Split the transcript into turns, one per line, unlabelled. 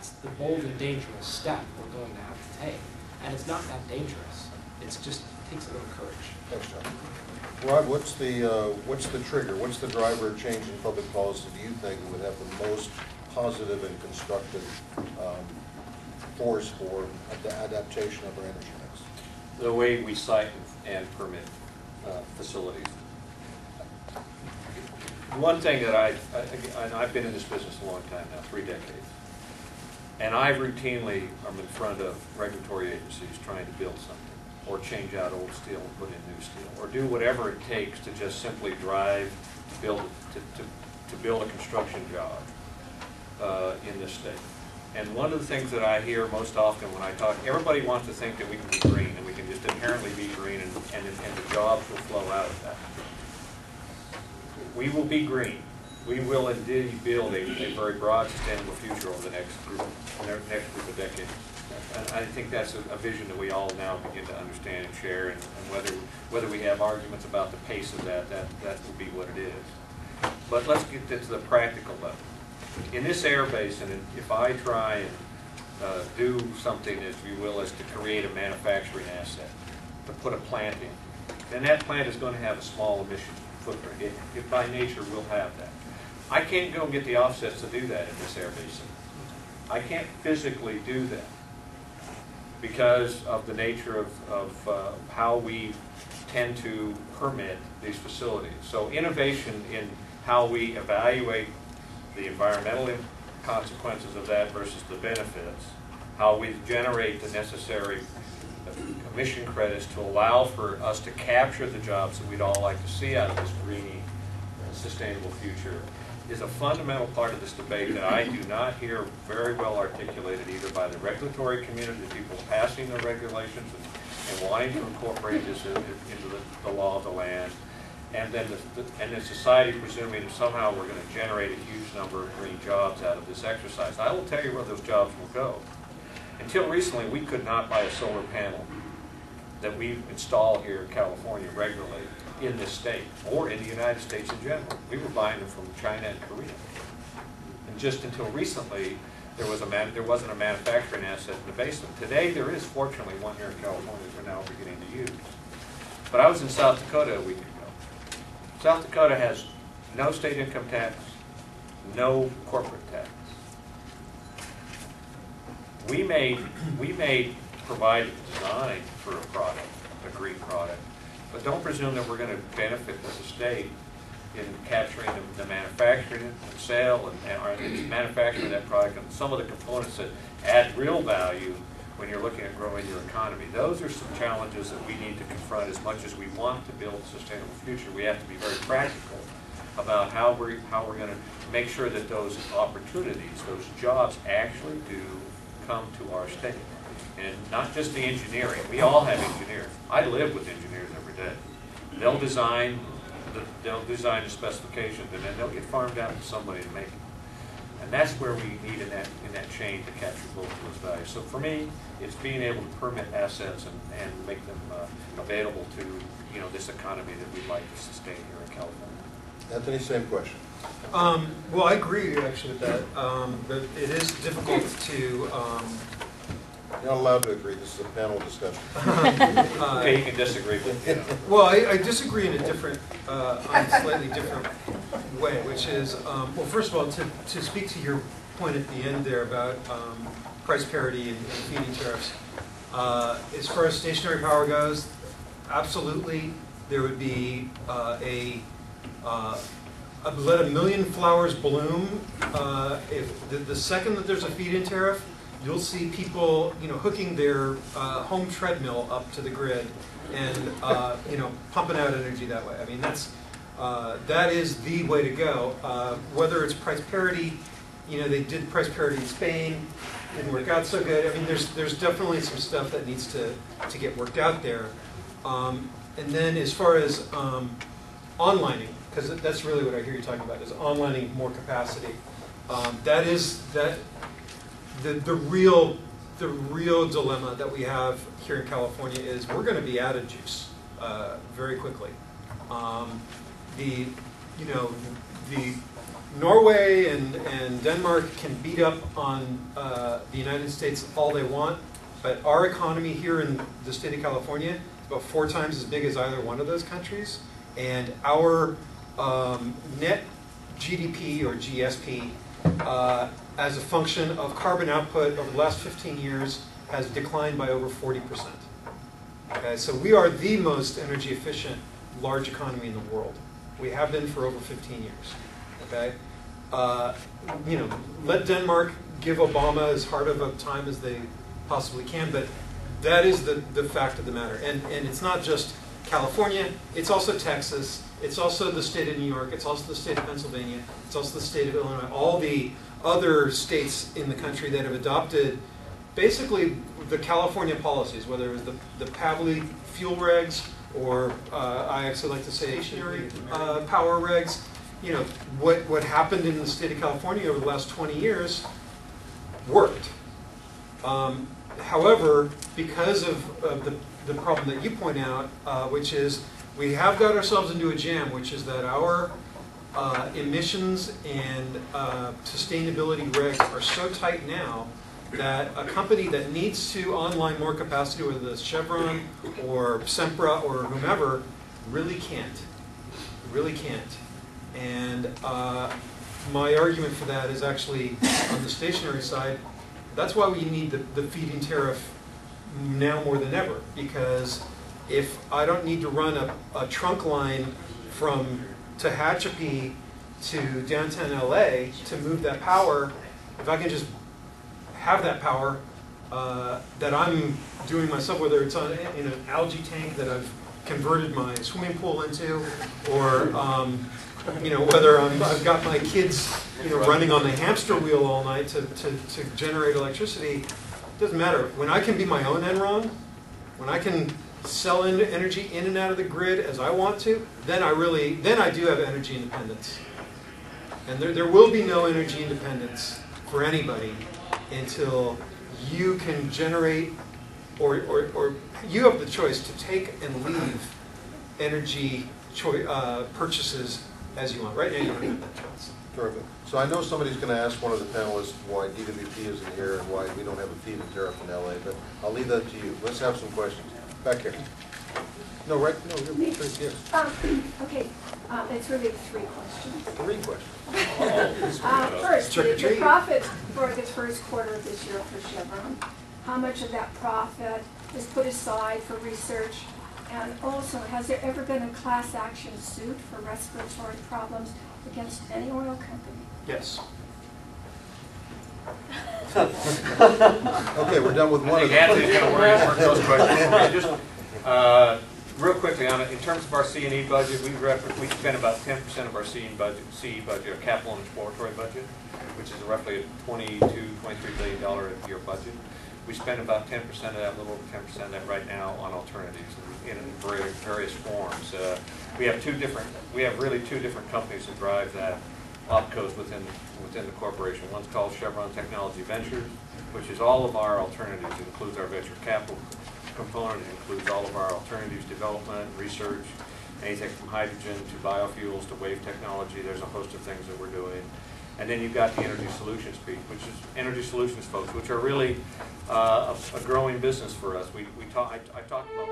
that's the bold and dangerous step we're going to have to take. And it's not that dangerous. It's just takes a little courage.
Thanks, John. Rod, what's the trigger? What's the driver of change in public policy do you think would have the most positive and constructive force for the adaptation of our energy mix?
The way we site and permit facilities. One thing that I've been in this business a long time now, 3 decades, and I routinely am in front of regulatory agencies trying to build something, or change out old steel and put in new steel, or do whatever it takes to just simply drive, build a construction job in this state. And one of the things that I hear most often when I talk, everybody wants to think that we can be green and we can just inherently be green and the jobs will flow out of that. We will be green. We will indeed build a very broad, sustainable future over the next group of decades. And I think that's a vision that we all now begin to understand and share, and whether we have arguments about the pace of that will be what it is. But let's get to the practical level. In this air basin, if I try and do something, as you will, as to create a manufacturing asset, to put a plant in, then that plant is going to have a small emission footprint. It by nature will have that. I can't go and get the offsets to do that in this air basin. I can't physically do that because of the nature of how we tend to permit these facilities. So innovation in how we evaluate the environmental consequences of that versus the benefits, how we generate the necessary emission credits to allow for us to capture the jobs that we'd all like to see out of this green, sustainable future, is a fundamental part of this debate that I do not hear very well articulated either by the regulatory community, the people passing the regulations and wanting to incorporate this into the law of the land, and then the society presuming that somehow we're going to generate a huge number of green jobs out of this exercise. I will tell you where those jobs will go. Until recently, we could not buy a solar panel that we install here in California regularly in this state, or in the United States in general. We were buying them from China and Korea. And just until recently, there wasn't a manufacturing asset in the basin. Today, there is, fortunately, one here in California that we're now beginning to use. But I was in South Dakota a week ago. South Dakota has no state income tax, no corporate tax. We may provide a design for a product, a green product, but don't presume that we're going to benefit as a state in capturing the manufacturing and sale and manufacturing that product and some of the components that add real value when you're looking at growing your economy. Those are some challenges that we need to confront. As much as we want to build a sustainable future, we have to be very practical about how we're going to make sure that those opportunities, those jobs actually do come to our state. And not just the engineering. We all have engineers. I live with engineers every day. They'll design the specifications, and then they'll get farmed out to somebody to make it. And that's where we need in that chain to capture both of those values. So for me, it's being able to permit assets and make them available to this economy that we'd like to sustain here in California.
Anthony, same question.
Well, I agree actually with that. But it is difficult to.
You're not allowed to agree. This is a panel discussion.
Okay, you can disagree with.
Well, I disagree in a different, on a slightly different way, which is, well, first of all, to speak to your point at the end there about price parity and feed-in tariffs. As far as stationary power goes, absolutely, there would be let a million flowers bloom. If the second that there's a feed-in tariff, you'll see people, hooking their home treadmill up to the grid and, pumping out energy that way. I mean, that is the way to go. Whether it's price parity, they did price parity in Spain, didn't work out so good. I mean, there's definitely some stuff that needs to get worked out there. And then as far as onlining, because that's really what I hear you talking about, is onlining more capacity. The real dilemma that we have here in California is we're going to be out of juice Norway and Denmark can beat up on the United States all they want, but our economy here in the state of California is about 4 times as big as either one of those countries, and our net GDP or GSP as a function of carbon output over the last 15 years has declined by over 40%. Okay, so we are the most energy efficient large economy in the world. We have been for over 15 years. Okay, you know, let Denmark give Obama as hard of a time as they possibly can, but that is the fact of the matter. And it's not just California, it's also Texas, it's also the state of New York, it's also the state of Pennsylvania, it's also the state of Illinois, all the other states in the country that have adopted basically the California policies, whether it was the Pavley fuel regs or I actually like to say stationary power regs. You know, what happened in the state of California over the last 20 years worked. However, because of the problem that you point out, which is we have got ourselves into a jam, which is that our emissions and sustainability regs are so tight now that a company that needs to online more capacity, whether it's Chevron or Sempra or whomever, really can't. Really can't. And my argument for that is actually on the stationary side. That's why we need the feed-in tariff now more than ever. Because if I don't need to run a trunk line from Tehachapi to downtown LA to move that power, if I can just have that power that I'm doing myself, whether it's in an algae tank that I've converted my swimming pool into, or you know, whether I've got my kids, you know, running on the hamster wheel all night to generate electricity, it doesn't matter. When I can be my own Enron, when I can sell energy in and out of the grid as I want to, then I do have energy independence. And there will be no energy independence for anybody until you can generate, or you have the choice to take and leave energy purchases as you want. Right now you don't have that choice.
Terrific. So I know somebody's going to ask one of the panelists why DWP isn't here and why we don't have a feed-in tariff in LA, but I'll leave that to you. Let's have some questions. Back here. No, right? No, you're first here.
Okay, it's really 3 questions.
3 questions.
First, the profit for the first quarter of this year for Chevron, how much of that profit is put aside for research? And also, has there ever been a class action suit for respiratory problems against any oil company?
Yes.
Okay, we're done with one of them.
Anthony's going to work those questions for me. Just real quickly on it, in terms of our C&E budget, we spend about 10% of our CE budget, our capital and exploratory budget, which is roughly a $22, $23 billion a year budget. We spend about 10% of that, a little over 10% of that right now on alternatives in various forms. We have really two different companies that drive that opcos within the corporation. One's called Chevron Technology Ventures, which is all of our alternatives. It includes our venture capital component. It includes all of our alternatives development, research, anything from hydrogen to biofuels to wave technology. There's a host of things that we're doing. And then you've got the energy solutions piece, which is energy solutions folks, which are really a growing business for us. I talked about